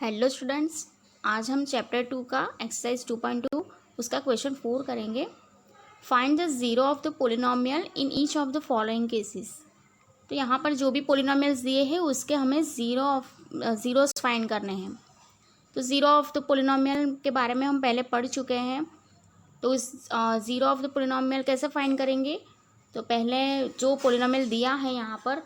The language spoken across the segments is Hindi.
हेलो स्टूडेंट्स, आज हम चैप्टर 2 का एक्सरसाइज 2.2 उसका क्वेश्चन 4 करेंगे। Find the zero of the polynomial in each of the following cases. तो यहाँ पर जो भी पोलिनोमियल्स दिए हैं उसके हमें ज़ीरोस फाइंड करने हैं। तो ज़ीरो ऑफ द पोलिनोमियल के बारे में हम पहले पढ़ चुके हैं। तो इस ज़ीरो ऑफ द पोलिनोमियल कैसे फाइंड करेंगे? तो पहले जो पोलिनोमियल दिया है यहाँ पर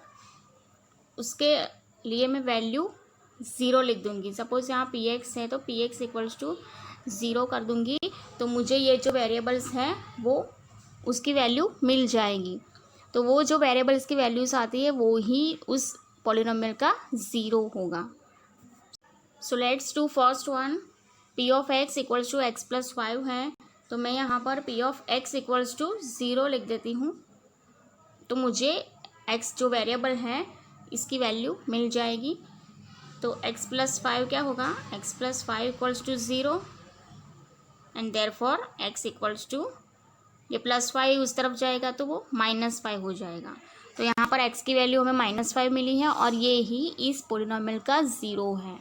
उसके लिए मैं वैल्यू ज़ीरो लिख दूंगी। सपोज़ यहाँ पी एक्स है तो P x equals to zero कर दूंगी, तो मुझे ये जो वेरिएबल्स हैं वो उसकी वैल्यू मिल जाएगी। तो वो जो वेरिएबल्स की वैल्यूज़ आती है वो ही उस पॉलिनोमियल का ज़ीरो होगा। So let's do first one. P of X equals to X plus 5 है, तो मैं यहाँ पर P of X equals to zero लिख देती हूँ। तो मुझे एक्स जो वेरिएबल है इसकी वैल्यू मिल जाएगी। तो x प्लस 5 क्या होगा? x plus 5 equals to zero and therefore x equals to, ये प्लस 5 उस तरफ जाएगा तो वो -5 हो जाएगा। तो यहाँ पर x की वैल्यू हमें -5 मिली है और ये ही इस पोलिनोमियल का ज़ीरो है।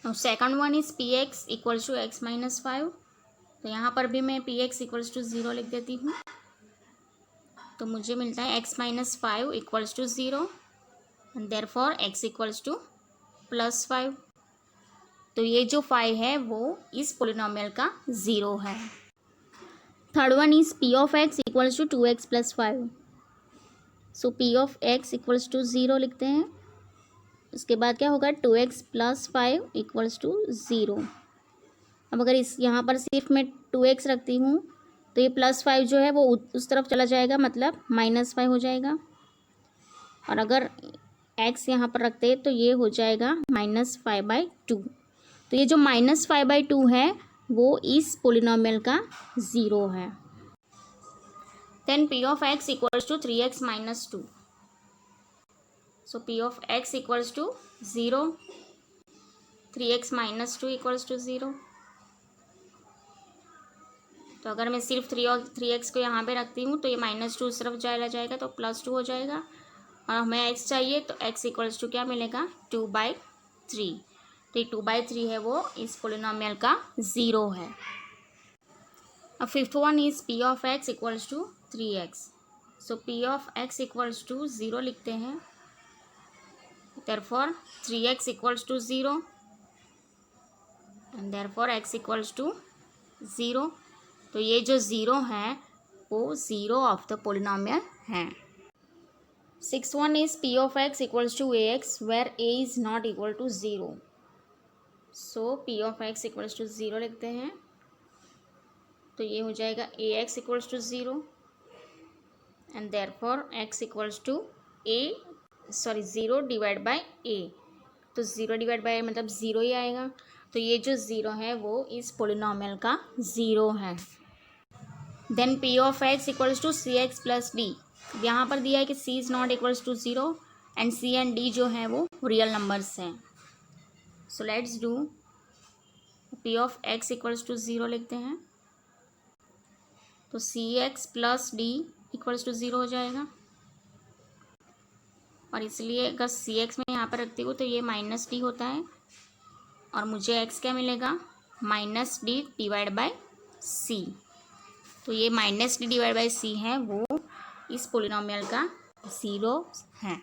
Second one is p x equals to x minus 5। तो यहाँ पर भी मैं p x equals to zero लिख देती हूँ। तो मुझे मिलता है x minus 5 equals to zero and therefore x equals to plus 5। तो ये जो 5 है वो इस पोलिनोमियल का ज़ीरो है। Third one is p of x equals to 2x plus 5। So p of x equals to zero लिखते हैं। उसके बाद क्या होगा? 2x plus 5 equals to zero. अब अगर इस यहाँ पर सिर्फ मैं 2x रखती हूँ तो ये प्लस 5 जो है वो उस तरफ चला जाएगा, मतलब -5 हो जाएगा। और अगर x यहाँ पर रखते हैं तो ये हो जाएगा -5/2। तो ये जो -5/2 है वो इस पोलिनोमियल का ज़ीरो है। Then p of x equals to 3x minus 2। So p of x equals to zero, 3x minus 2 equals to zero. तो अगर मैं सिर्फ 3x को यहाँ पे रखती हूँ तो ये -2 उस तरफ चला जाएगा तो +2 हो जाएगा। और हमें x चाहिए तो x इक्वल्स टू क्या मिलेगा? 2/3। तो ये 2/3 है वो इस पोलिनोमियल का ज़ीरो है। अब fifth one is p of x equals to 3x। So p of x equals to zero लिखते हैं। Therefore 3x equals to zero and therefore x equals to zero. तो ये जो ज़ीरो है वो ज़ीरो ऑफ द पोलिनोमियल है। Six one is p of x equals to ax where a is not equal to zero. So p of x equals to zero लिखते हैं। तो ये हो जाएगा ax equals to zero and therefore x equals to zero divide by a। तो ज़ीरो डिवाइड बाय मतलब ज़ीरो ही आएगा। तो ये जो ज़ीरो है वो इस पोलिनोमियल का ज़ीरो है। Then p of x equals to cx plus d। यहाँ पर दिया है कि c is not equals to zero and c and d जो है वो रियल नंबर्स हैं। So let's do. p of x equals to zero लिखते हैं। तो cx plus d equals to zero हो जाएगा। और इसलिए अगर cx में यहाँ पर रखती हूँ तो ये -d होता है और मुझे x क्या मिलेगा? -d divide by c। तो ये -d डिवाइड बाय c है वो इस पोलिनोमियल का ज़ीरो है।